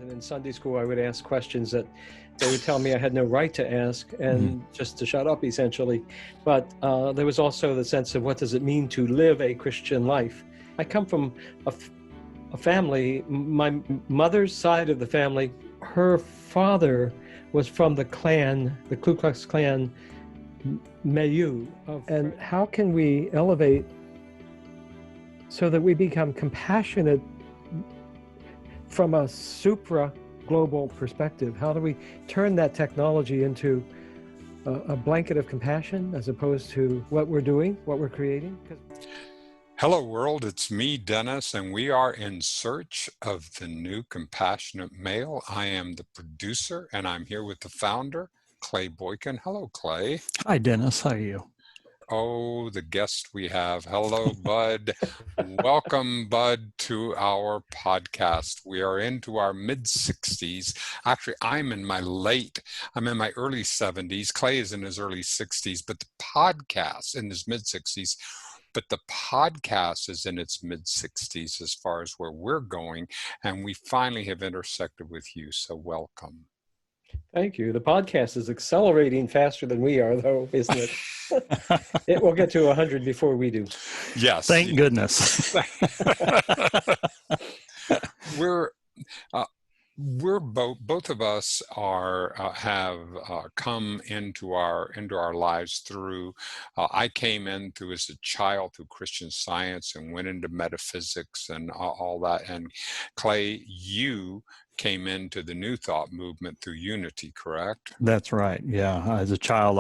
And in Sunday school, I would ask questions that they would tell me I had no right to ask and just to shut up, essentially. But there was also the sense of what does it mean to live a Christian life? I come from a family, my mother's side of the family, her father was from the Klan, the Ku Klux Klan milieu. And how can we elevate so that we become compassionate from a supra-global perspective? How do we turn that technology into a blanket of compassion as opposed to what we're doing, what we're creating? Hello world, it's me, Dennis, and we are in search of the new compassionate male. I am the producer, and I'm here with the founder, Clay Boykin. Hello, Clay. Hi, Dennis. How are you? Oh, the guest we have. Hello, Bud. Welcome, Bud, to our podcast. We are into our mid-60s. Actually, I'm in my early 70s. Clay is in his early 60s, but the podcast in his mid-60s. But the podcast is in its mid-60s as far as where we're going, and we finally have intersected with you, so welcome. Thank you. The podcast is accelerating faster than we are, though, isn't it? It will get to 100 before we do. Yes. Thank goodness. We're both of us have come into our lives through. I came in through as a child through Christian Science and went into metaphysics and all that. And Clay, you came into the New Thought movement through Unity, correct? That's right. Yeah. As a child,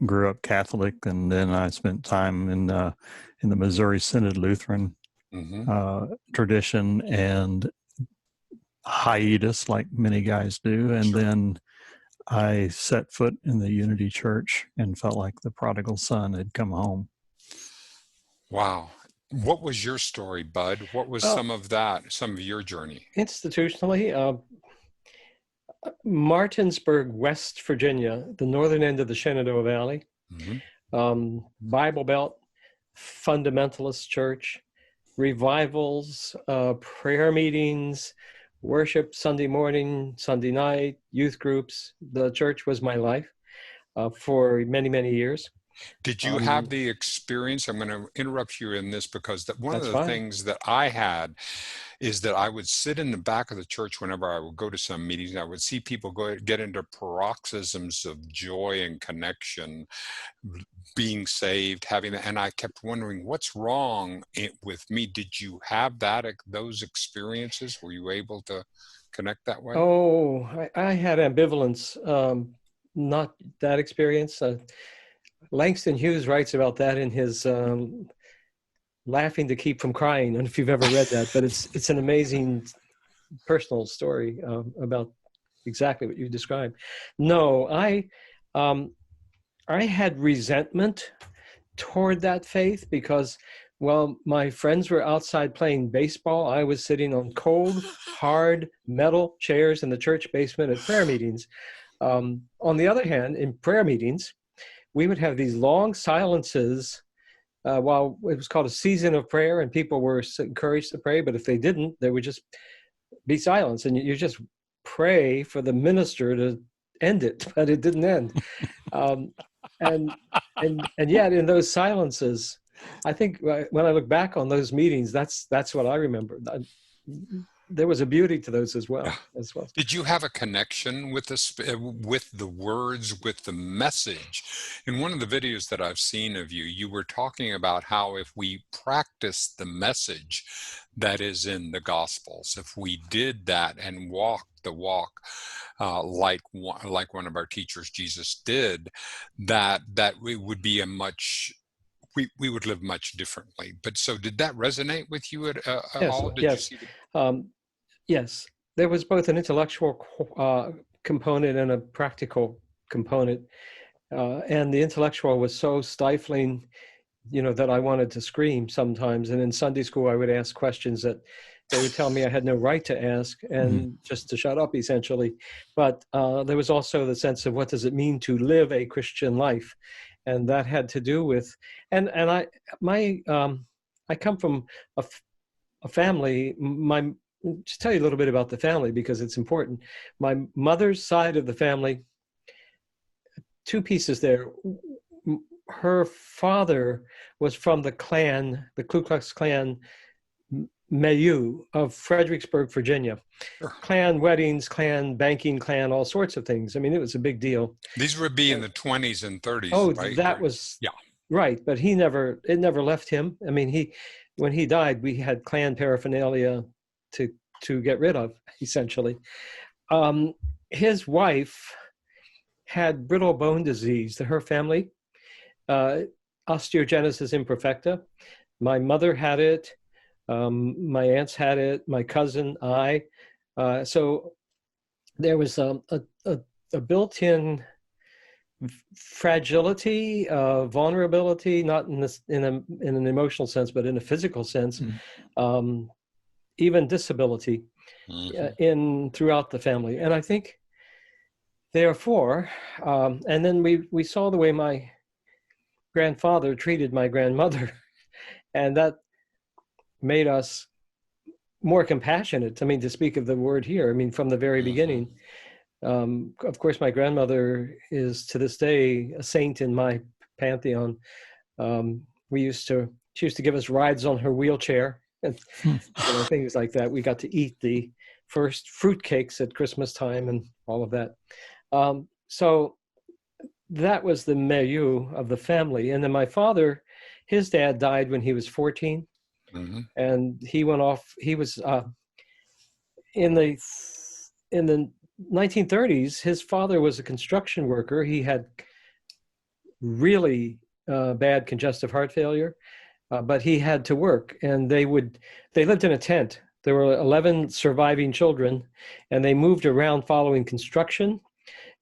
grew up Catholic, and then I spent time in the Missouri Synod Lutheran tradition and hiatus, like many guys do. And then I set foot in the Unity Church and felt like the prodigal son had come home. Wow. What was your story, Bud? What was some of your journey? Institutionally, Martinsburg, West Virginia, the northern end of the Shenandoah Valley, Bible Belt, fundamentalist church, revivals, prayer meetings, worship Sunday morning, Sunday night, youth groups. The church was my life for many, many years. Did you have the experience? I'm going to interrupt you in this because one of the things that I had is that I would sit in the back of the church whenever I would go to some meetings, and I would see people get into paroxysms of joy and connection, being saved, having that, and I kept wondering, what's wrong with me? Did you have those experiences? Were you able to connect that way? Oh, I had ambivalence, not that experience. Langston Hughes writes about that in his Laughing to Keep from Crying. I don't know if you've ever read that, but it's an amazing personal story about exactly what you described. No, I had resentment toward that faith because, while my friends were outside playing baseball, I was sitting on cold, hard metal chairs in the church basement at prayer meetings. On the other hand, in prayer meetings, we would have these long silences while it was called a season of prayer, and people were encouraged to pray, but if they didn't, there would just be silence, and you just pray for the minister to end it, but it didn't end. And yet in those silences, I think when I look back on those meetings, that's what I remember. There was a beauty to those as well. Did you have a connection with the words, with the message? In one of the videos that I've seen of you, you were talking about how if we practice the message that is in the Gospels, if we did that and walked the walk like one of our teachers, Jesus, did, that we would be we would live much differently. But so did that resonate with you at all? Did you see yes, there was both an intellectual component and a practical component. And the intellectual was so stifling, that I wanted to scream sometimes. And in Sunday school, I would ask questions that they would tell me I had no right to ask and just to shut up, essentially. But there was also the sense of what does it mean to live a Christian life? And that had to do with, I come from a family, my just tell you a little bit about the family because it's important. My mother's side of the family, two pieces there. Her father was from the Klan, the Ku Klux Klan milieu of Fredericksburg, Virginia. Sure. Klan weddings, Klan banking, Klan, all sorts of things. I mean, it was a big deal. These would be in the 20s and 30s, oh, right? that was yeah, right. But it never left him. I mean, when he died, we had Klan paraphernalia to get rid of, essentially. His wife had brittle bone disease. Her family, osteogenesis imperfecta. My mother had it. My aunts had it. My cousin, I. So there was a built-in fragility, vulnerability, not in an emotional sense, but in a physical sense, even disability throughout the family. And I think, therefore, and then we saw the way my grandfather treated my grandmother, and that made us more compassionate. I mean, to speak of the word here, I mean, from the very beginning. Of course, my grandmother is to this day a saint in my pantheon. She used to give us rides on her wheelchair and things like that. We got to eat the first fruitcakes at Christmas time and all of that. So that was the milieu of the family. And then my father, his dad died when he was 14. And he went off. He was in the 1930s. His father was a construction worker. He had really bad congestive heart failure, but he had to work. And they lived in a tent. There were 11 surviving children, and they moved around following construction.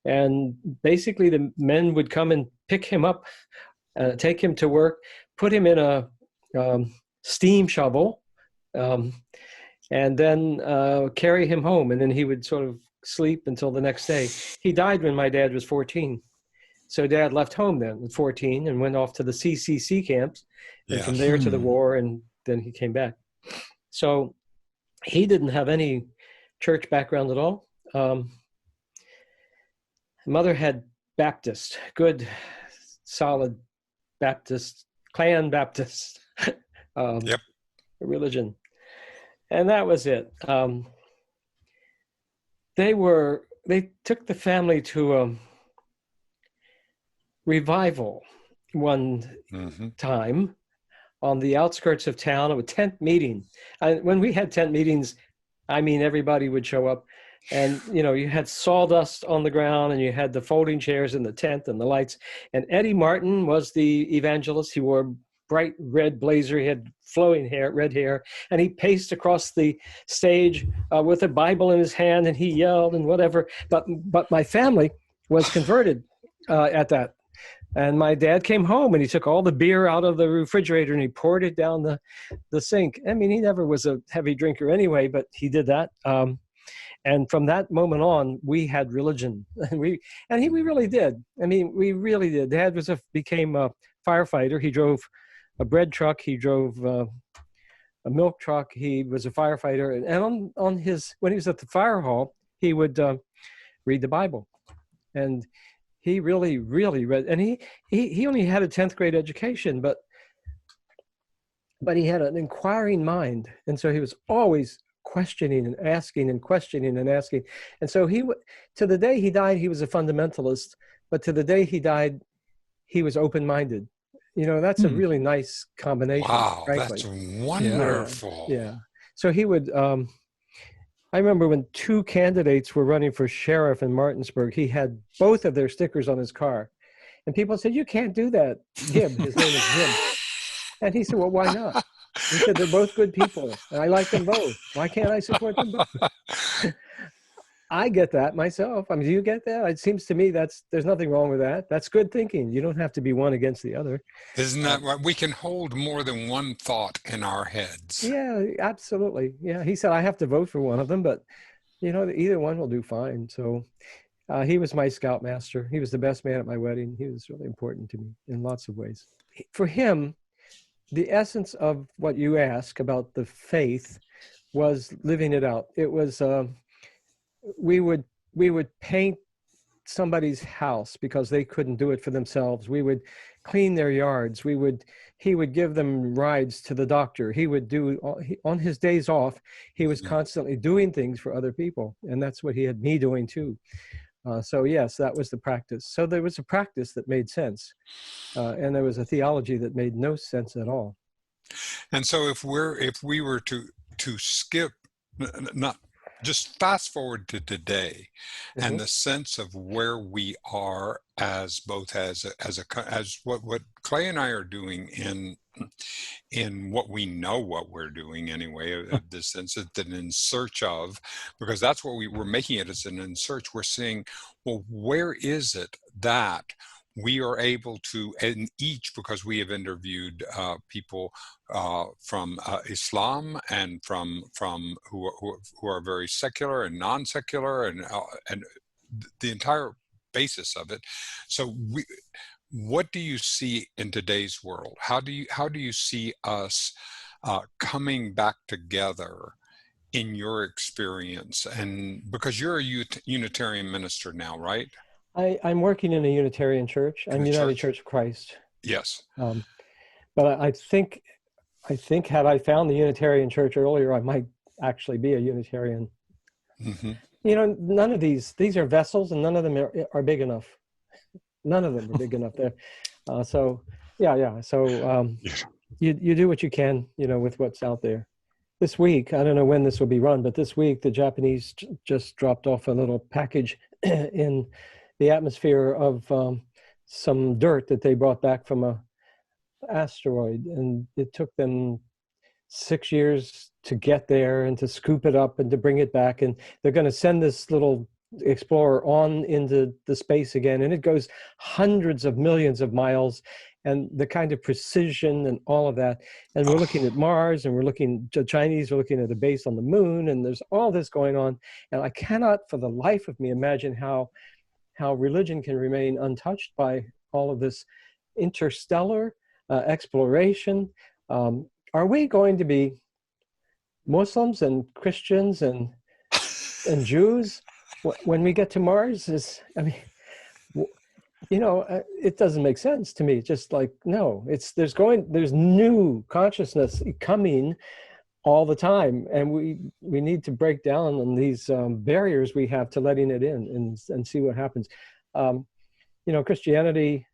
And basically, the men would come and pick him up, take him to work, put him in a steam shovel, and then carry him home. And then he would sort of sleep until the next day. He died when my dad was 14. So Dad left home then at 14 and went off to the CCC camps, and from there to the war, and then he came back. So he didn't have any church background at all. Mother had Baptist, good, solid Baptist, Klan Baptist religion. And that was it. They took the family to a revival one time on the outskirts of town, a tent meeting. When we had tent meetings, I mean, everybody would show up. And, you had sawdust on the ground, and you had the folding chairs in the tent and the lights. And Eddie Martin was the evangelist. He wore a bright red blazer. He had flowing hair, red hair. And he paced across the stage with a Bible in his hand, and he yelled and whatever. But my family was converted at that. And my dad came home, and he took all the beer out of the refrigerator, and he poured it down the sink. I mean, he never was a heavy drinker anyway, but he did that. And from that moment on, we had religion, and we really did. I mean, we really did. Dad became a firefighter. He drove a bread truck. He drove a milk truck. He was a firefighter. And when he was at the fire hall, he would read the Bible, and he really, really read. And he only had a 10th grade education, but he had an inquiring mind, and so he was always questioning and asking and questioning and asking. And so to the day he died, he was a fundamentalist, but to the day he died, he was open-minded. That's a really nice combination. Wow, frankly. that's wonderful. Yeah. So he would, I remember when two candidates were running for sheriff in Martinsburg, he had both of their stickers on his car. And people said, "You can't do that." His name is Jim. And he said, "Well, why not?" He said, "They're both good people, and I like them both. Why can't I support them both?" I get that myself. I mean, do you get that? It seems to me there's nothing wrong with that. That's good thinking. You don't have to be one against the other. Isn't that right? We can hold more than one thought in our heads. Yeah, absolutely. Yeah, he said, "I have to vote for one of them, but either one will do fine." So he was my scoutmaster. He was the best man at my wedding. He was really important to me in lots of ways. For him, the essence of what you ask about the faith was living it out. It was we would paint somebody's house because they couldn't do it for themselves. We would clean their yards. He would give them rides to the doctor. He would do on his days off. He was constantly doing things for other people, and that's what he had me doing too. So yes, that was the practice. So there was a practice that made sense, and there was a theology that made no sense at all. And so if we were to skip, not just fast forward to today, and the sense of where we are as both as what Clay and I are doing in what we know what we're doing anyway, of this sense that in search of, because that's what we're making it as an in search. We're seeing, well, where is it that we are able to, and each, because we have interviewed people from Islam and from who are very secular and non-secular, and the entire basis of it. So what do you see in today's world? How do you see us coming back together in your experience? And because you're a Unitarian minister now, right? I'm working in a Unitarian church. I'm United Church of Christ. Yes. But I think had I found the Unitarian church earlier, I might actually be a Unitarian. You know, none of these are vessels, and none of them are big enough. None of them are big enough there. So yeah. So you do what you can, you know, with what's out there. This week, I don't know when this will be run, but this week the Japanese just dropped off a little package in the atmosphere of some dirt that they brought back from a asteroid, and it took them 6 years to get there and to scoop it up and to bring it back, and they're going to send this little explorer on into the space again, and it goes hundreds of millions of miles, and the kind of precision and all of that. And we're looking at Mars, and the Chinese are looking at a base on the moon, and there's all this going on, and I cannot for the life of me imagine how religion can remain untouched by all of this interstellar exploration. Are we going to be Muslims and Christians and Jews when we get to Mars? It doesn't make sense to me. Just like, no, there's new consciousness coming all the time, and we need to break down on these barriers we have to letting it in and see what happens. Christianity,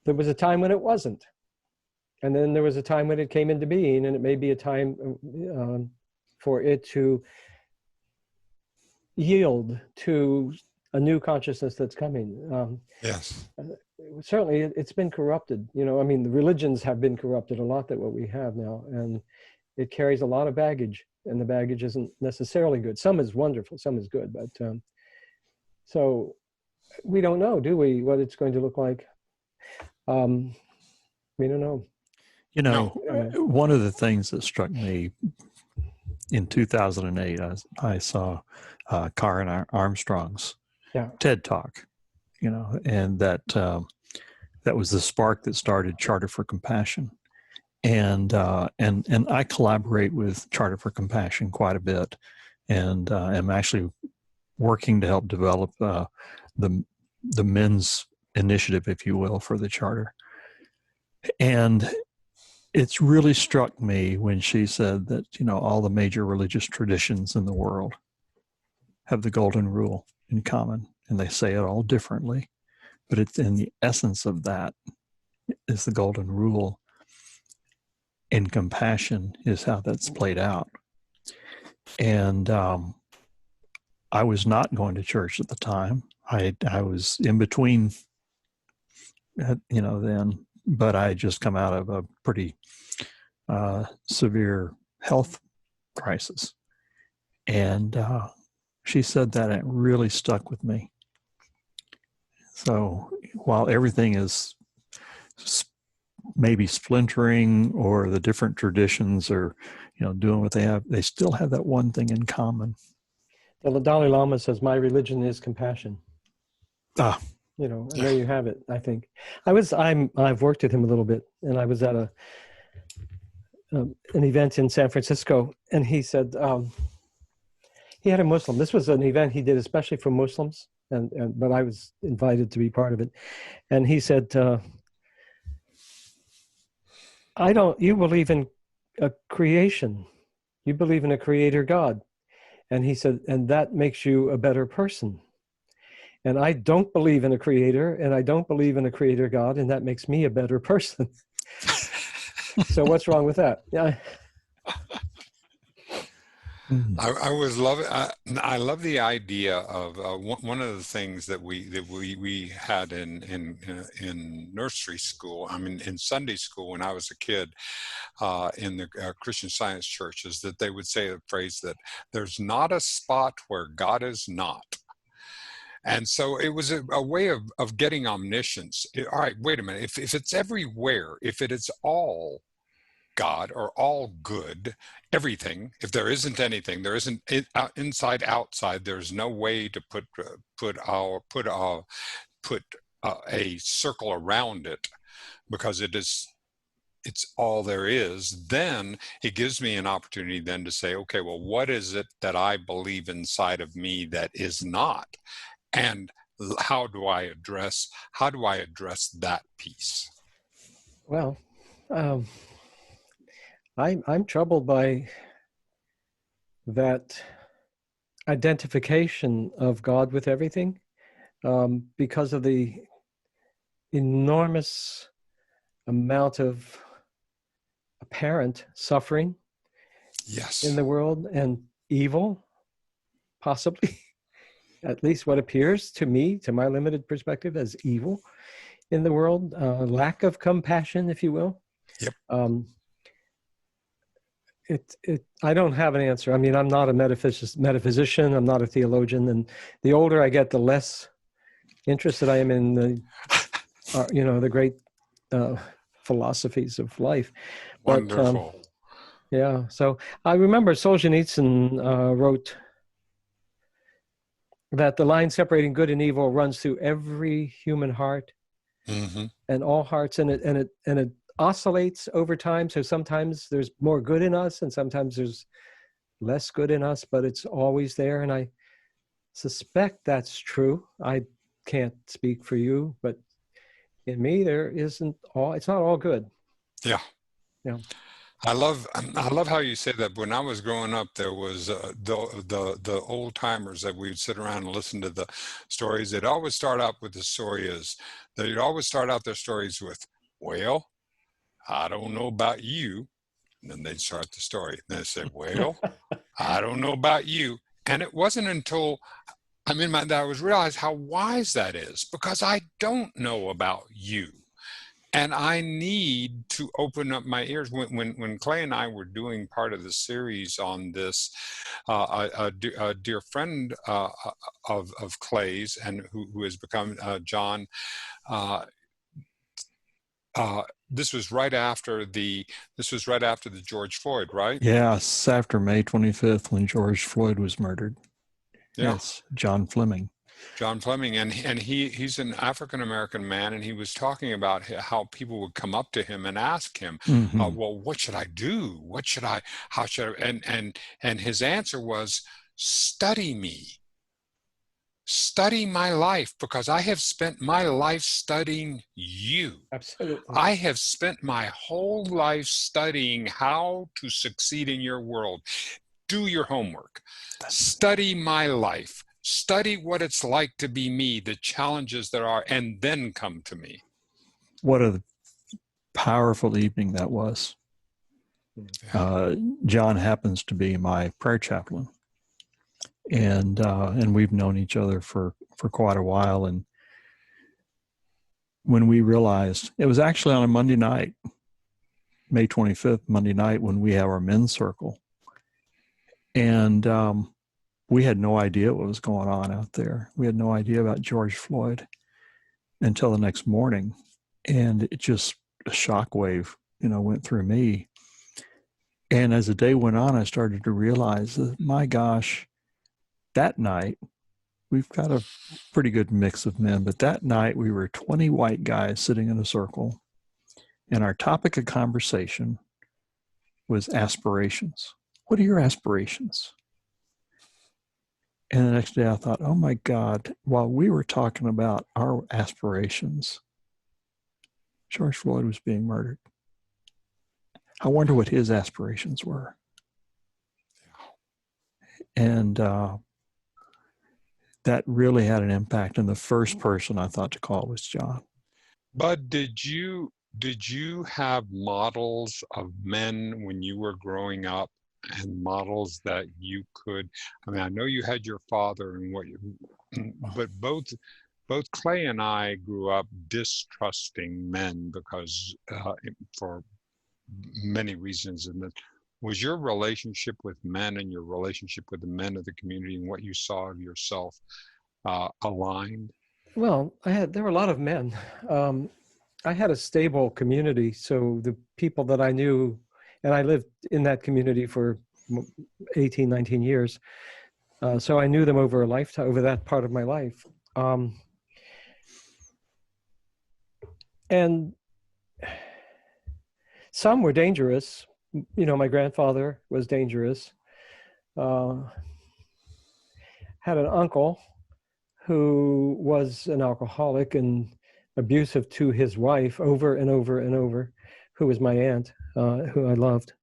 there was a time when it wasn't, and then there was a time when it came into being, and it may be a time for it to yield to a new consciousness that's coming. Yes. Certainly it's been corrupted. The religions have been corrupted a lot than what we have now, and it carries a lot of baggage, and the baggage isn't necessarily good. Some is wonderful, some is good, but so we don't know, do we, what it's going to look like? We don't know. One of the things that struck me in 2008, I saw Karen Armstrong's TED Talk, and that was the spark that started Charter for Compassion. And I collaborate with Charter for Compassion quite a bit, and I'm actually working to help develop the men's initiative, if you will, for the Charter. And it's really struck me when she said that, all the major religious traditions in the world have the golden rule in common, and they say it all differently, but it's in the essence of that is the golden rule. And compassion is how that's played out. And I was not going to church at the time. I was in between, then, but I had just come out of a pretty severe health crisis. And she said that, and it really stuck with me. So while everything is maybe splintering, or the different traditions are, doing what they have, they still have that one thing in common. The Dalai Lama says, "My religion is compassion." And there you have it. I think I've worked with him a little bit, and I was at an event in San Francisco, and he said he had a Muslim. This was an event he did especially for Muslims, but I was invited to be part of it. And he said, you believe in a creation. You believe in a creator God. And he said, and that makes you a better person. And I don't believe in a creator, and I don't believe in a creator God, and that makes me a better person. So what's wrong with that? Yeah. I love the idea of one of the things that we had in nursery school. I mean, in Sunday school when I was a kid, in the Christian Science church, is that they would say the phrase that there's not a spot where God is not. And so it was a way of getting omniscience. All right, wait a minute. If it's everywhere, if it is all God or all good, everything, if there isn't anything, there isn't inside, outside, there's no way to put a circle around it because it's all there is, then it gives me an opportunity then to say, okay, well, what is it that I believe inside of me that is not? And how do I address that piece? Well, I'm troubled by that identification of God with everything because of the enormous amount of apparent suffering in the world and evil, possibly, at least what appears to me, to my limited perspective, as evil in the world, lack of compassion, if you will. Yep. I don't have an answer. I mean, I'm not a metaphysician. I'm not a theologian. And the older I get, the less interested I am in the great philosophies of life. Wonderful. But, yeah. So I remember Solzhenitsyn wrote that the line separating good and evil runs through every human heart and all hearts, and it oscillates over time. So sometimes there's more good in us and sometimes there's less good in us, but it's always there. And I suspect that's true. I can't speak for you, but in me, it's not all good. Yeah. Yeah. I love how you say that. When I was growing up, there was the old timers that we'd sit around and listen to the stories. They'd always start out with the story is they'd always start out their stories with, well, I don't know about you. And then they'd start the story. And they'd say, well, I don't know about you. And it wasn't until that I was realized how wise that is, because I don't know about you. And I need to open up my ears. When Clay and I were doing part of the series on this, a dear friend of Clay's and who has become John, this was right after the George Floyd, right? Yes, after May 25th when George Floyd was murdered. Yeah. Yes, John Fleming. John Fleming, and he's an African-American man, and he was talking about how people would come up to him and ask him, well, what should I do? How should I, and his answer was, study me. Study my life, because I have spent my life studying you. Absolutely. I have spent my whole life studying how to succeed in your world. Do your homework. Study my life. Study what it's like to be me, the challenges there are, and then come to me. What a powerful evening that was. Yeah. John happens to be my prayer chaplain, and we've known each other for quite a while. And when we realized, it was actually on a Monday night, May 25th, Monday night, when we have our men's circle, and we had no idea what was going on out there. We had no idea about George Floyd until the next morning. And it just, a shockwave, went through me. And as the day went on, I started to realize that, my gosh, that night, we've got a pretty good mix of men, but that night we were 20 white guys sitting in a circle. And our topic of conversation was aspirations. What are your aspirations? And the next day I thought, oh my God, while we were talking about our aspirations, George Floyd was being murdered. I wonder what his aspirations were. And that really had an impact. And the first person I thought to call was John. Bud, did you have models of men when you were growing up, and models that you could, I mean, I know you had your father and but both Clay and I grew up distrusting men because for many reasons. And that was your relationship with men and your relationship with the men of the community and what you saw of yourself aligned? Well, there were a lot of men. I had a stable community, so the people that I knew, and I lived in that community for 18, 19 years. So I knew them over a lifetime, over that part of my life. And some were dangerous. You know, my grandfather was dangerous. Had an uncle who was an alcoholic and abusive to his wife over and over and over, who was my aunt, who I loved.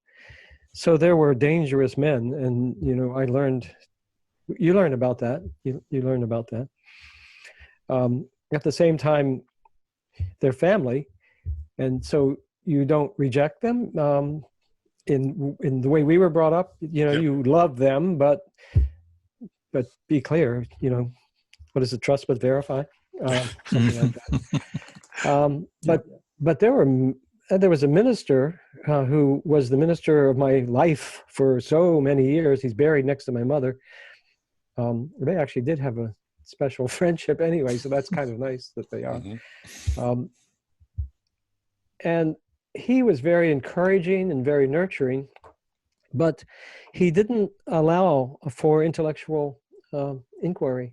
So there were dangerous men, and you know, you learn about that. You learn about that. At the same time, they're family, and so you don't reject them. In the way we were brought up, you know, you love them, but be clear, you know, what is it? Trust but verify, something like that. But there was a minister who was the minister of my life for so many years. He's buried next to my mother. They actually did have a special friendship anyway, so that's kind of nice that they are. Mm-hmm. And he was very encouraging and very nurturing, but he didn't allow for intellectual inquiry.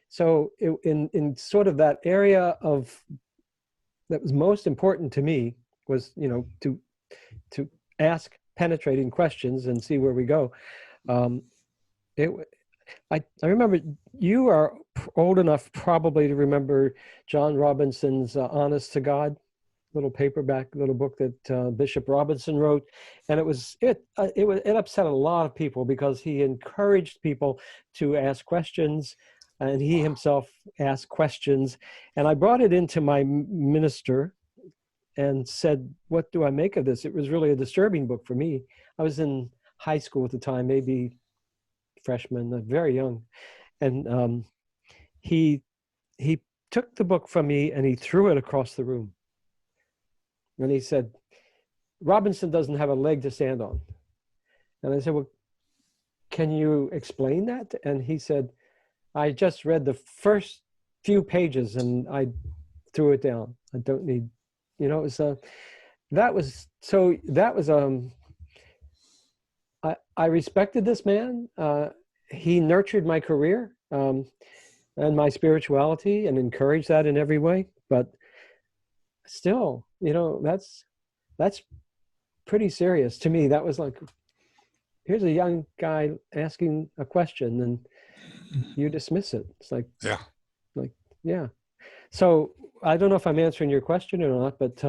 So in sort of that area that was most important to me was, you know, to ask penetrating questions and see where we go. I remember, you are old enough probably to remember John Robinson's Honest to God little book that Bishop Robinson wrote, and it upset a lot of people because he encouraged people to ask questions, and he himself asked questions. And I brought it into my minister and said, what do I make of this? It was really a disturbing book for me. I was in high school at the time, maybe freshman, very young. And he took the book from me and he threw it across the room. And he said, Robinson doesn't have a leg to stand on. And I said, well, can you explain that? And he said, I just read the first few pages and I threw it down. I don't need, you know, I respected this man. He nurtured my career and my spirituality and encouraged that in every way. But still, you know, that's pretty serious to me. That was like, here's a young guy asking a question and you dismiss it. It's like, yeah. So I don't know if I'm answering your question or not, but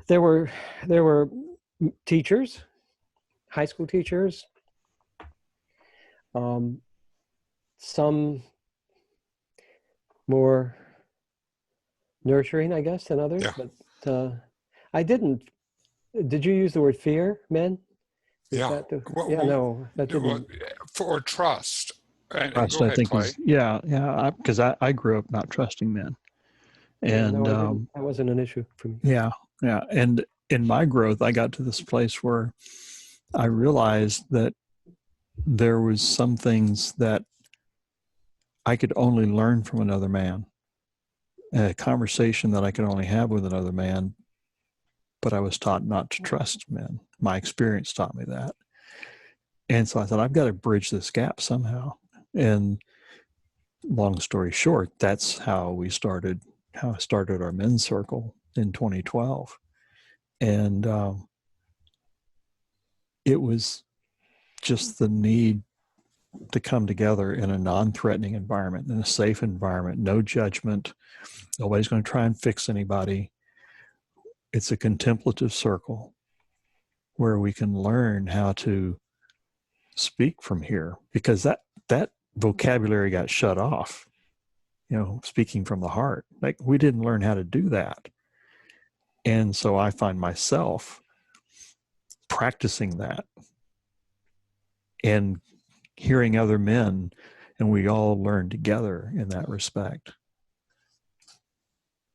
there were teachers, high school teachers, some more nurturing, I guess, than others. Yeah. But did you use the word fear, men? No, that didn't. For trust. Trust, I think, Clay. Because I grew up not trusting men. And that wasn't an issue for me. Yeah. And in my growth, I got to this place where I realized that there was some things that I could only learn from another man, a conversation that I could only have with another man, but I was taught not to trust men. My experience taught me that. And so I thought, I've got to bridge this gap somehow. And long story short, that's how I started our men's circle in 2012. And it was just the need to come together in a non-threatening environment, in a safe environment, no judgment. Nobody's going to try and fix anybody. It's a contemplative circle where we can learn how to speak from here, because that vocabulary got shut off, speaking from the heart. Like, we didn't learn how to do that. And so I find myself practicing that and hearing other men, and we all learn together in that respect.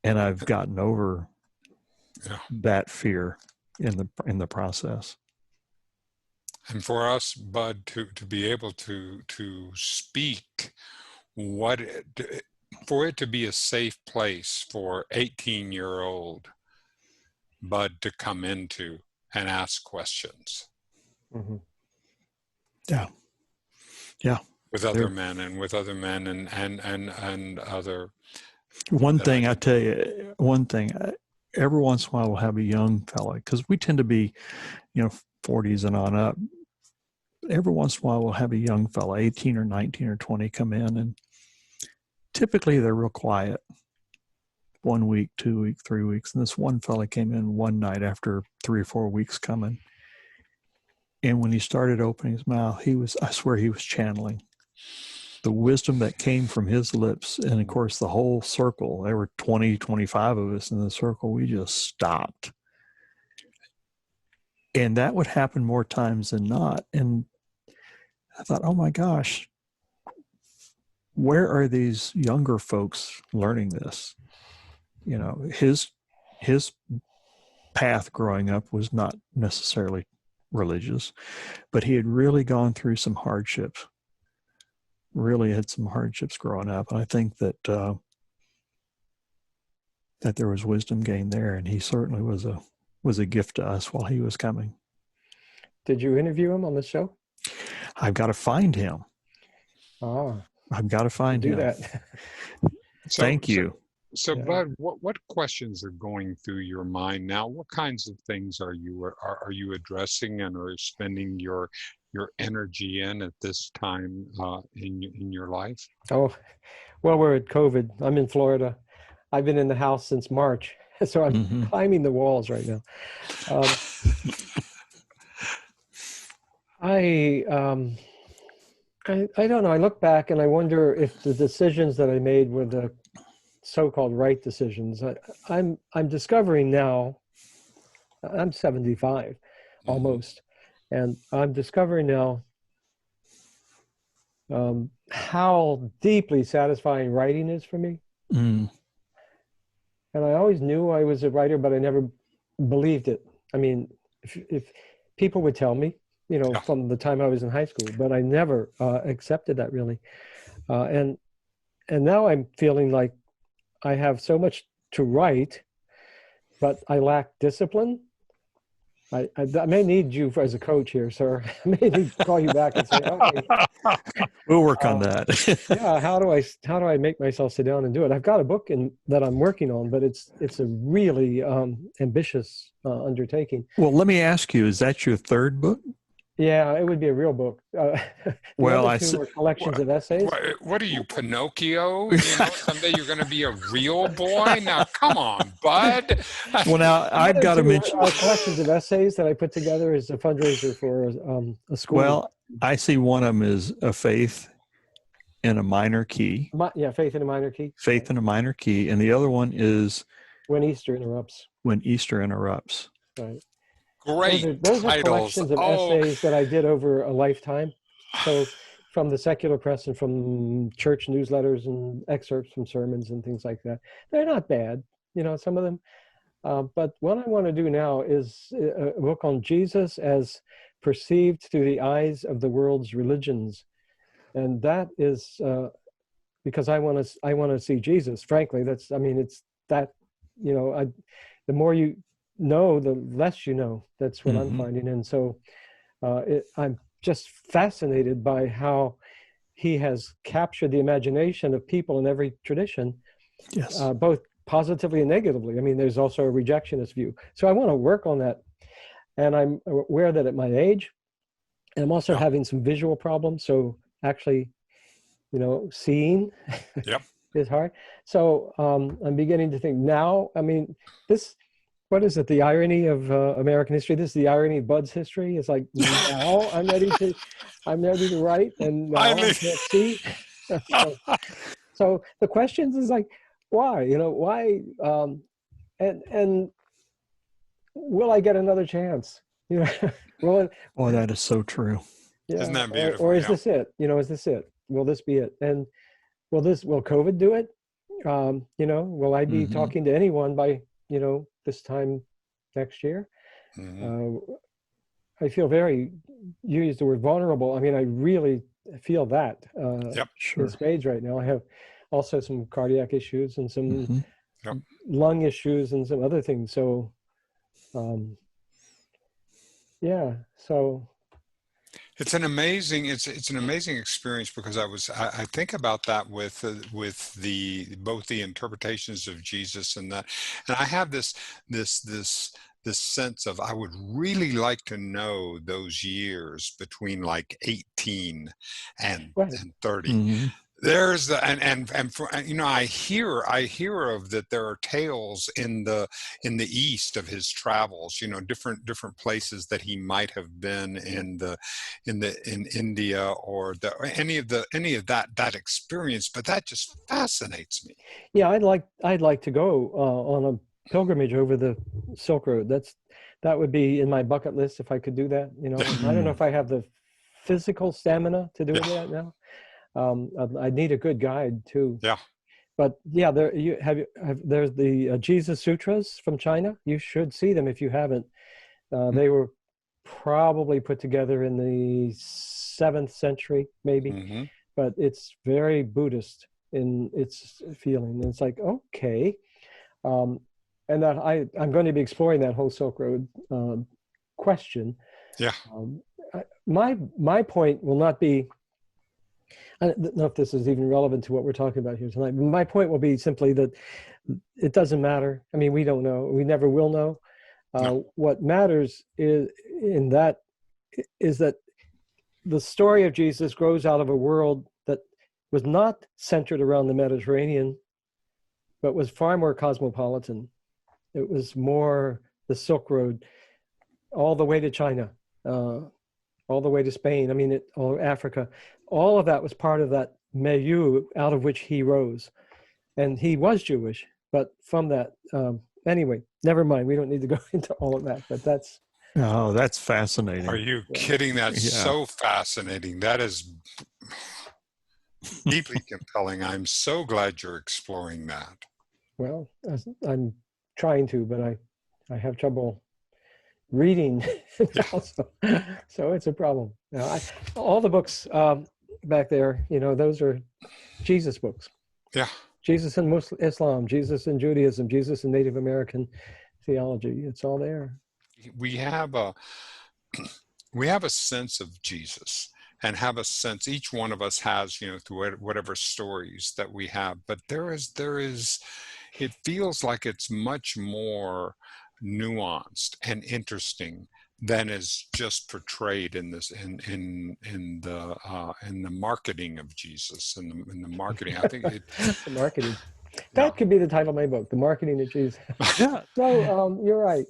And I've gotten over that fear in the process. And for us, Bud, to be able to speak, for it to be a safe place for 18-year-old Bud to come into and ask questions. Mm-hmm. Yeah. With other men and other. One thing I tell you, every once in a while we'll have a young fella, because we tend to be, 40s and on up. Every once in a while we'll have a young fella, 18 or 19 or 20, come in, and typically they're real quiet. 1 week, 2 weeks, 3 weeks. And this one fella came in one night after 3 or 4 weeks coming. And when he started opening his mouth, I swear he was channeling the wisdom that came from his lips. And of course, the whole circle, there were 20, 25 of us in the circle, we just stopped. And that would happen more times than not. And I thought, oh my gosh, where are these younger folks learning this? His path growing up was not necessarily religious, but he had really gone through some hardships, really had some hardships growing up. And I think that that there was wisdom gained there, and he certainly was a gift to us while he was coming. Did you interview him on the show? I've got to find him. Oh, I've got to find him. Do that. Thank you. So, Bud, what questions are going through your mind now? What kinds of things are you addressing and are spending your energy in at this time in your life? Oh, well, we're at COVID. I'm in Florida. I've been in the house since March, so I'm climbing the walls right now. I don't know. I look back and I wonder if the decisions that I made were the so-called right decisions. I'm discovering now, I'm 75 almost, and I'm discovering now how deeply satisfying writing is for me. And I always knew I was a writer, but I never believed it. I mean, if people would tell me, from the time I was in high school, but I never accepted that really. And now I'm feeling like I have so much to write, but I lack discipline. I may need you as a coach here, sir. I may need to call you back and say, okay. We'll work on that. Yeah, how do I make myself sit down and do it? I've got a book that I'm working on, but it's a really ambitious undertaking. Well, let me ask you, is that your third book? Yeah, it would be a real book. Well, I see collections of essays. What are you, Pinocchio? Someday you're going to be a real boy. Now, come on, Bud. Well, now I've got to mention collections of essays that I put together as a fundraiser for a school. Well, I see one of them is a faith in a minor key. Faith in a minor key. Faith in a minor key, and the other one is When Easter Interrupts. When Easter Interrupts. Right. Great those are titles. Collections of essays that I did over a lifetime. So from the secular press and from church newsletters and excerpts from sermons and things like that. They're not bad, some of them. But what I want to do now is a book on Jesus as perceived through the eyes of the world's religions. And that is because I want to see Jesus, frankly. It's that, the more you know, the less you know. That's what I'm finding. And so I'm just fascinated by how he has captured the imagination of people in every tradition, yes, both positively and negatively. I mean, there's also a rejectionist view. So I want to work on that. And I'm aware that at my age, And I'm also having some visual problems. So actually, seeing is hard. So I'm beginning to think now, I mean, what is it? The irony of American history. This is the irony of Bud's history. It's like now I'm ready to write, and now I can't see. so the questions is like, why? Why? And will I get another chance? That is so true. Yeah. Isn't that beautiful? Or is this it? Is this it? Will this be it? And will COVID do it? Will I be talking to anyone by this time next year? I feel you used the word vulnerable. I mean, I really feel that in spades right now. I have also some cardiac issues and some lung issues and some other things. So, so. It's an amazing experience, because I think about that with both the interpretations of Jesus and that, and I have this sense of, I would really like to know those years between like 18 and 30. There's the and for, I hear of that there are tales in the east of his travels, different places that he might have been in India or any of that experience, but that just fascinates me. Yeah, I'd like to go on a pilgrimage over the Silk Road. That would be in my bucket list if I could do that. I don't know if I have the physical stamina to do that now. I need a good guide too. Yeah. But yeah, there's the Jesus Sutras from China. You should see them if you haven't. They were probably put together in the 7th century, maybe. But it's very Buddhist in its feeling. It's like, okay. And that I'm going to be exploring that whole Silk Road question. Yeah. My point will not be, I don't know if this is even relevant to what we're talking about here tonight. My point will be simply that it doesn't matter. I mean, we don't know. We never will know. What matters is that the story of Jesus grows out of a world that was not centered around the Mediterranean, but was far more cosmopolitan. It was more the Silk Road, all the way to China, all the way to Spain. I mean, or Africa. All of that was part of that milieu out of which he rose. And he was Jewish, but from that, anyway, never mind. We don't need to go into all of that, but that's. Oh, that's fascinating. Are you kidding? That's so fascinating. That is deeply compelling. I'm so glad you're exploring that. Well, I'm trying to, but I have trouble reading also. So it's a problem. All the books back there, those are Jesus books. Yeah. Jesus in Islam, Jesus in Judaism, Jesus in Native American theology. It's all there. We have a sense of Jesus, and have a sense, each one of us has, through whatever stories that we have, but there is, it feels like it's much more nuanced and interesting than is just portrayed in this in the marketing of Jesus and the marketing. I think the marketing. That could be the title of my book, The Marketing of Jesus. Yeah. So you're right.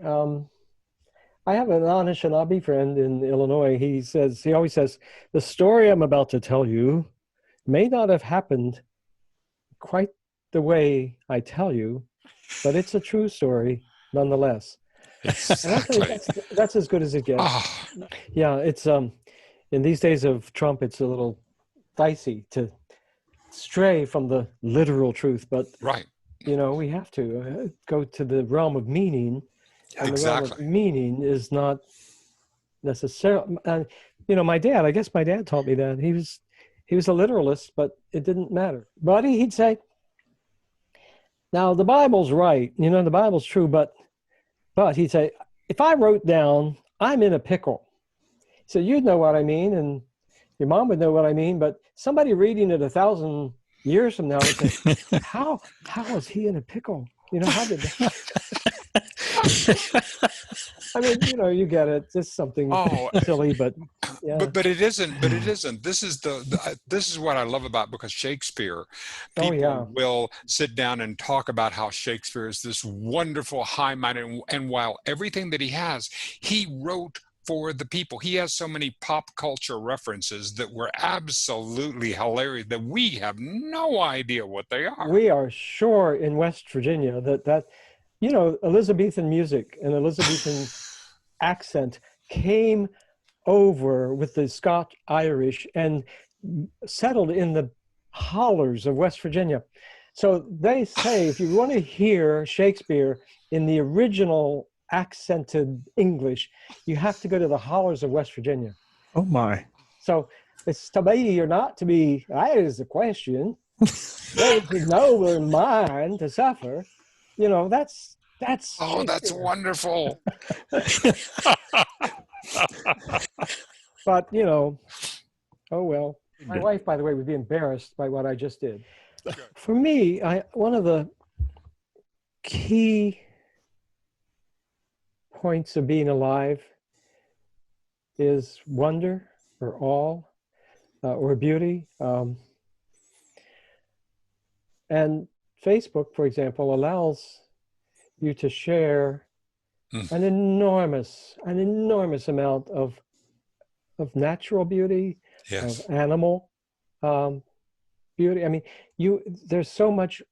I have an Anishinaabe friend in Illinois. He always says, the story I'm about to tell you may not have happened quite the way I tell you, but it's a true story nonetheless. Exactly. That's as good as it gets. Oh. Yeah, it's in these days of Trump, it's a little dicey to stray from the literal truth, but we have to go to the realm of meaning. And the realm of meaning is not necessarily. My dad taught me that. He was a literalist, but it didn't matter. Buddy, he'd say, now the Bible's right, the Bible's true, but he'd say, if I wrote down, I'm in a pickle. So you'd know what I mean, and your mom would know what I mean, but somebody reading it 1,000 years from now would say, how is he in a pickle? How did that? I mean, you get it. Just something silly, but yeah. But it isn't. But it isn't. This is this is what I love about, because Shakespeare, people will sit down and talk about how Shakespeare is this wonderful, high-minded, and while everything that he wrote for the people. He has so many pop culture references that were absolutely hilarious that we have no idea what they are. We are sure in West Virginia that Elizabethan music and Elizabethan accent came over with the Scotch-Irish and settled in the hollers of West Virginia. So they say if you want to hear Shakespeare in the original accented English, you have to go to the hollers of West Virginia. Oh my. So it's to be or not to be, that is the question. There's no mind to suffer. That's oh, that's wonderful. But oh well. My wife, by the way, would be embarrassed by what I just did. For me, one of the key points of being alive is wonder or awe or beauty. And Facebook, for example, allows you to share an enormous amount of natural beauty, yes, of animal beauty. I mean, there's so much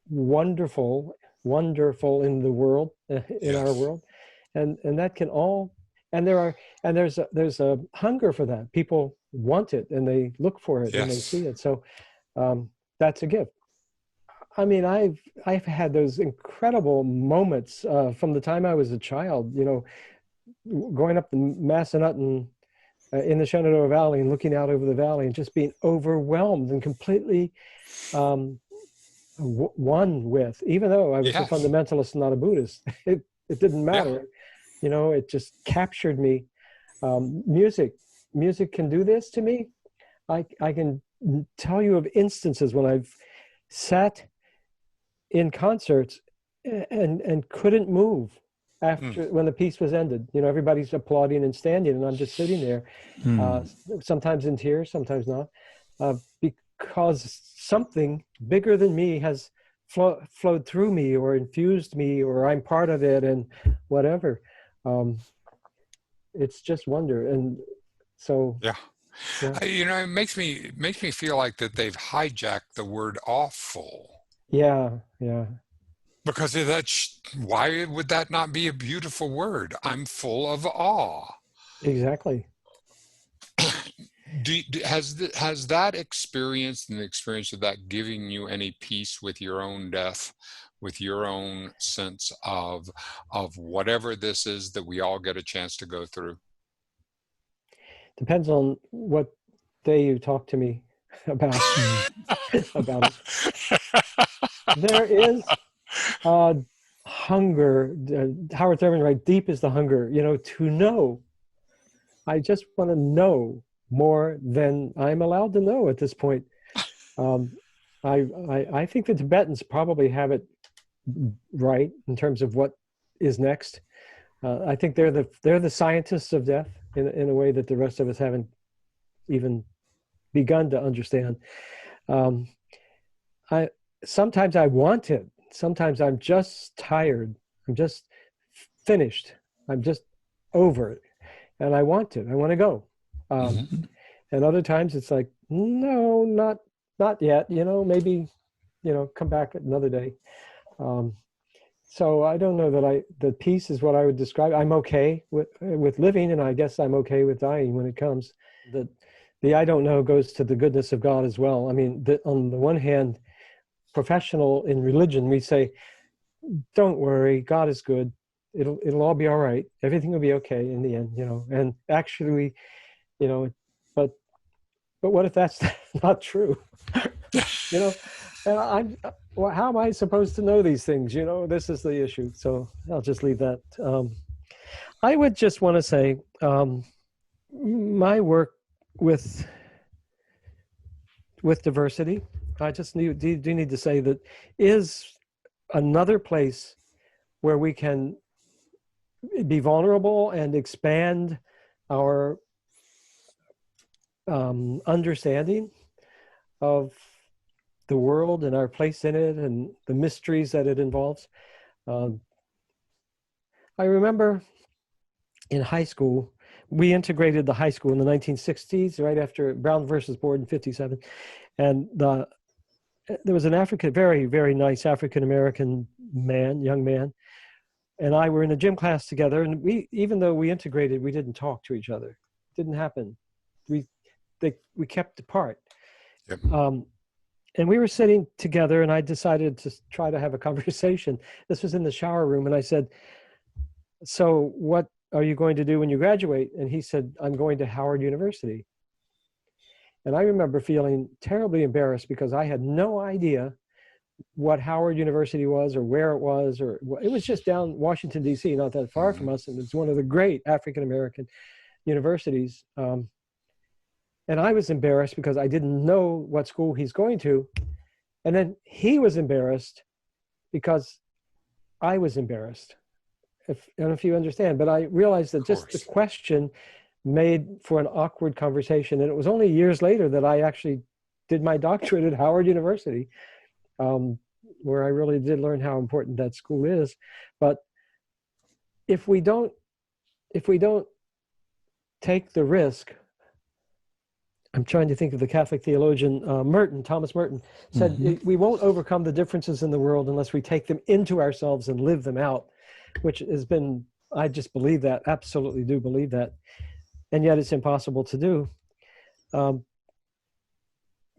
wonderful in the world, in our world. And that can all, and there's a hunger for that. People want it and they look for it and they see it. So that's a gift. I mean, I've had those incredible moments from the time I was a child, going up the Massanutten in the Shenandoah Valley and looking out over the valley and just being overwhelmed and completely one with, even though I was a fundamentalist and not a Buddhist, it didn't matter. It just captured me. Music can do this to me. I can tell you of instances when I've sat in concerts and couldn't move after when the piece was ended. Everybody's applauding and standing, and I'm just sitting there, sometimes in tears, sometimes not, because something bigger than me has flowed through me or infused me, or I'm part of it, and whatever. It's just wonder. And so it makes me feel like that they've hijacked the word awful. Because why would that not be a beautiful word? I'm full of awe. Exactly. Has that experience and the experience of that giving you any peace with your own death, with your own sense of whatever this is that we all get a chance to go through? Depends on what day you talk to me about it. There is hunger. Howard Thurman, right? Deep is the hunger, to know. I just want to know more than I'm allowed to know at this point. I think the Tibetans probably have it right in terms of what is next. I think they're the scientists of death in a way that the rest of us haven't even begun to understand. Sometimes I want it. Sometimes I'm just tired. I'm just finished. I'm just over it, and I want it. I want to go. And other times it's like, no, not yet. Maybe, come back another day. So I don't know that the peace is what I would describe. I'm okay with living, and I guess I'm okay with dying when it comes. The I don't know goes to the goodness of God as well. I mean, on the one hand, professional in religion, we say, don't worry, God is good. It'll all be all right. Everything will be okay in the end, and actually, but what if that's not true? And how am I supposed to know these things? This is the issue. So I'll just leave that. I would just want to say, my work with diversity, I just do need to say that is another place where we can be vulnerable and expand our understanding of the world and our place in it and the mysteries that it involves. I remember in high school, we integrated the high school in the 1960s, right after Brown versus Board in 57. And there was an very, very nice African-American man, young man, and I were in a gym class together. And even though we integrated, we didn't talk to each other. It didn't happen. We kept apart. Yep. And we were sitting together, and I decided to try to have a conversation. This was in the shower room, and I said, "So what are you going to do when you graduate?" And he said, "I'm going to Howard University." And I remember feeling terribly embarrassed because I had no idea what Howard University was or where it was, or it was just down Washington, D.C., not that far from us. And it's one of the great African-American universities. And I was embarrassed because I didn't know what school he's going to. And then he was embarrassed because I was embarrassed. I don't know if you understand, but I realized that just the question made for an awkward conversation. And it was only years later that I actually did my doctorate at Howard University, where I really did learn how important that school is. But if we don't take the risk, I'm trying to think of the Catholic theologian Thomas Merton said, we won't overcome the differences in the world unless we take them into ourselves and live them out, which has been, I just believe that, absolutely do believe that. And yet it's impossible to do.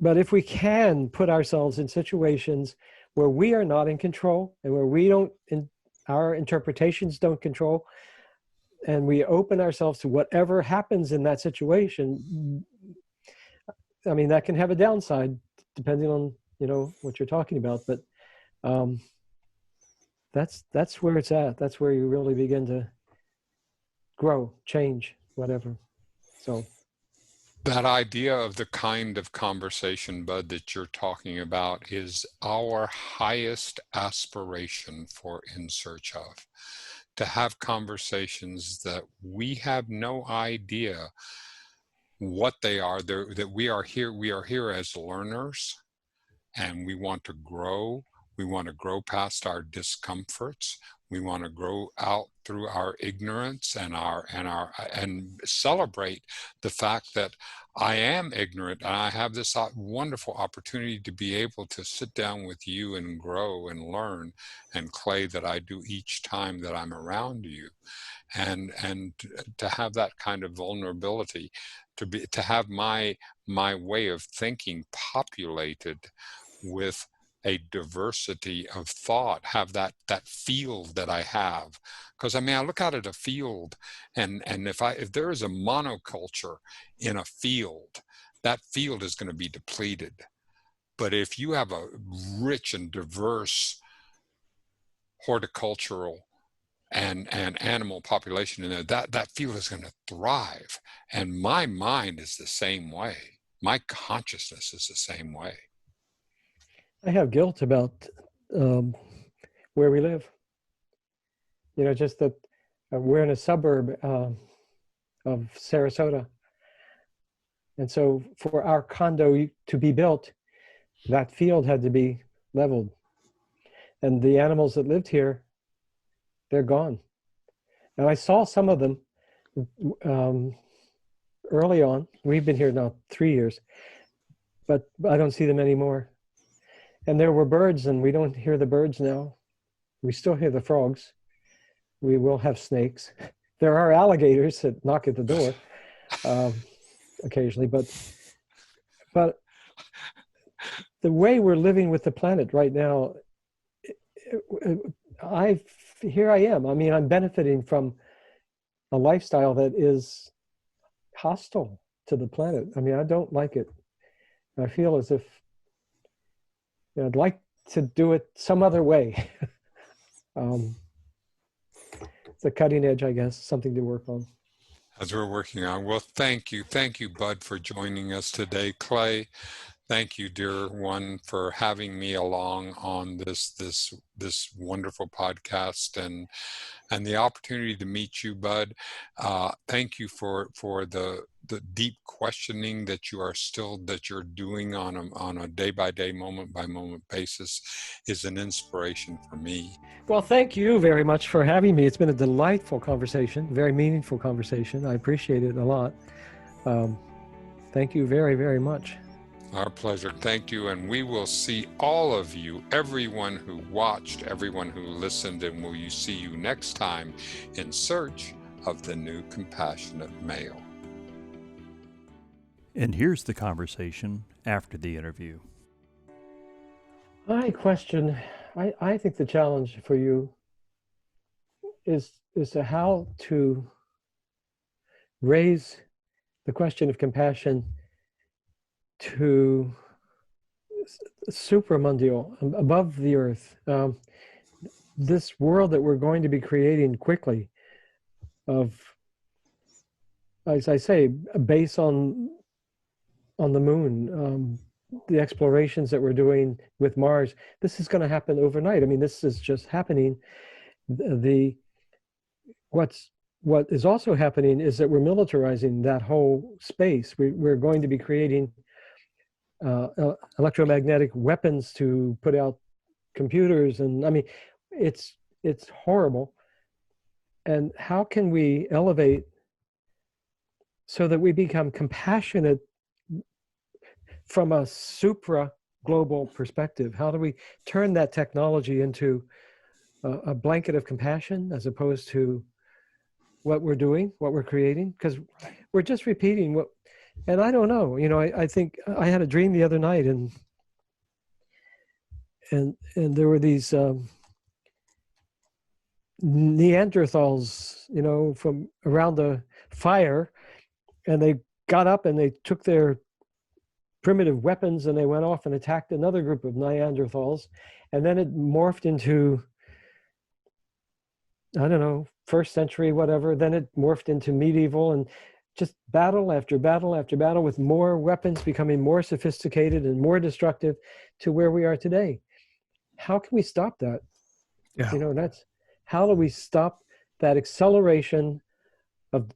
But if we can put ourselves in situations where we are not in control and where our interpretations don't control, and we open ourselves to whatever happens in that situation, I mean, that can have a downside depending on, what you're talking about. But that's where it's at. That's where you really begin to grow, change, whatever. So that idea of the kind of conversation, Bud, that you're talking about is our highest aspiration for In Search Of. To have conversations that we have no idea what they are, that we are here as learners, and we want to grow. We want to grow past our discomforts. We want to grow out through our ignorance and celebrate the fact that I am ignorant, and I have this wonderful opportunity to be able to sit down with you and grow and learn, and Clay, that I do each time that I'm around you, and to have that kind of vulnerability, to have my way of thinking populated with a diversity of thought, have that field that I have. Because I mean, I look out at a field, and if there is a monoculture in a field, that field is going to be depleted. But if you have a rich and diverse horticultural and animal population in there, that field is going to thrive. And my mind is the same way. My consciousness is the same way. I have guilt about where we live. Just that we're in a suburb of Sarasota. And so for our condo to be built, that field had to be leveled. And the animals that lived here, they're gone. And I saw some of them early on. We've been here now 3 years, but I don't see them anymore. And there were birds, and we don't hear the birds now. We still hear the frogs. We will have snakes. There are alligators that knock at the door occasionally, but the way we're living with the planet right now, here I am. I mean, I'm benefiting from a lifestyle that is hostile to the planet. I mean, I don't like it. I feel as if I'd like to do it some other way. It's a cutting edge, I guess, something to work on. As we're working on. Well, thank you, Bud, for joining us today. Clay, Thank you, dear one, for having me along on this wonderful podcast and the opportunity to meet you, Bud. Thank you for the deep questioning that you're doing on a day by day, moment by moment basis is an inspiration for me. Well, thank you very much for having me. It's been a delightful conversation, very meaningful conversation. I appreciate it a lot. Thank you very, very much. Our pleasure. Thank you. And we will see all of you, everyone who watched, everyone who listened, and will see you next time in search of the new compassionate male. And here's the conversation after the interview. I think the challenge for you is to how to raise the question of compassion to supramundial, above the earth. This world that we're going to be creating quickly, of, as I say, based on the moon, the explorations that we're doing with Mars, this is going to happen overnight. I mean, this is just happening. What is also happening is that we're militarizing that whole space. We're going to be creating electromagnetic weapons to put out computers, and I mean, it's horrible. And how can we elevate so that we become compassionate from a supra global perspective? How do we turn that technology into a blanket of compassion as opposed to what we're doing, what we're creating? Because we're just repeating what, and I don't know, I think I had a dream the other night, and there were these Neanderthals, from around the fire, and they got up and they took their primitive weapons and they went off and attacked another group of Neanderthals, and then it morphed into, I don't know, first century, whatever. Then it morphed into medieval, and just battle after battle after battle, with more weapons becoming more sophisticated and more destructive, to where we are today. How can we stop that? Yeah. How do we stop that acceleration of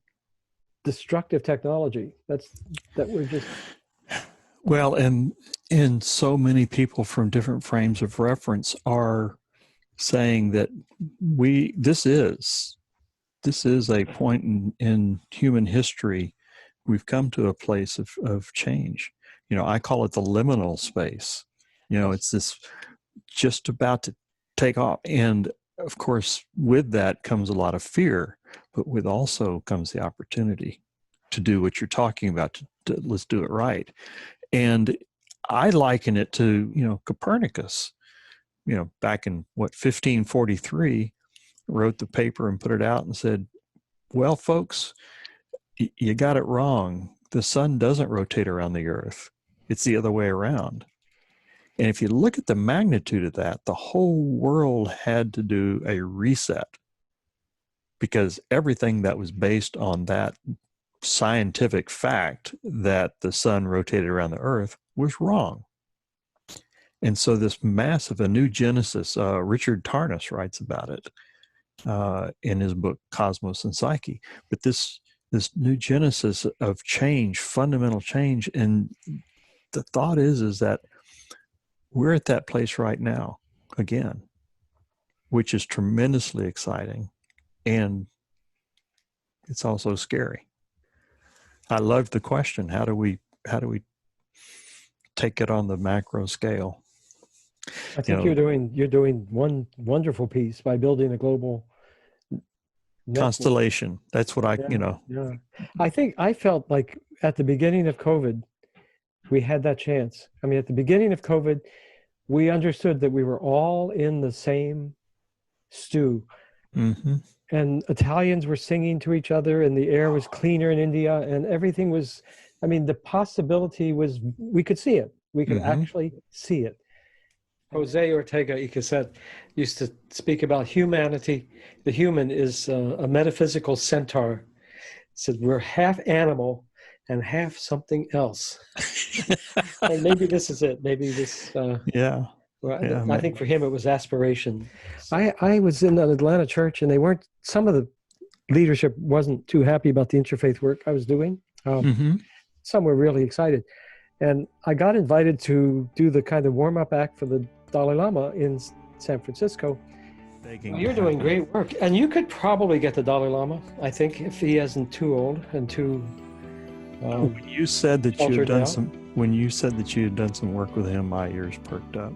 destructive technology? That we're just... Well, and so many people from different frames of reference are saying that this is a point in human history. We've come to a place of change. I call it the liminal space. It's this just about to take off. And of course, with that comes a lot of fear, but with also comes the opportunity to do what you're talking about, to let's do it right. And I liken it to, Copernicus, back in 1543, wrote the paper and put it out and said, well, folks, you got it wrong. The sun doesn't rotate around the earth. It's the other way around. And if you look at the magnitude of that, the whole world had to do a reset, because everything that was based on that scientific fact that the sun rotated around the earth was wrong. And so this massive, a new genesis, Richard Tarnas writes about it in his book, Cosmos and Psyche. But this new genesis of change, fundamental change. And the thought is that we're at that place right now again, which is tremendously exciting. And it's also scary. I loved the question. How do we take it on the macro scale? I think you're doing one wonderful piece by building a global network. Constellation. That's what Yeah. I think I felt like at the beginning of COVID, we had that chance. I mean, at the beginning of COVID, we understood that we were all in the same stew. Mm-hmm. And Italians were singing to each other, and the air was cleaner in India, and everything was, I mean, the possibility was, we could see it. We could actually see it. Jose Ortega y Gasset used to speak about humanity. The human is a metaphysical centaur. He said we're half animal and half something else. And maybe this is it. Maybe this. Yeah. Well, Yeah, I think for him it was aspiration. I was in an Atlanta church, and some of the leadership wasn't too happy about the interfaith work I was doing. Some were really excited. And I got invited to do the kind of warm-up act for the Dalai Lama in San Francisco. Well, you're doing great work. And you could probably get the Dalai Lama, I think, if he isn't too old and too when you said that you had done some work with him, my ears perked up.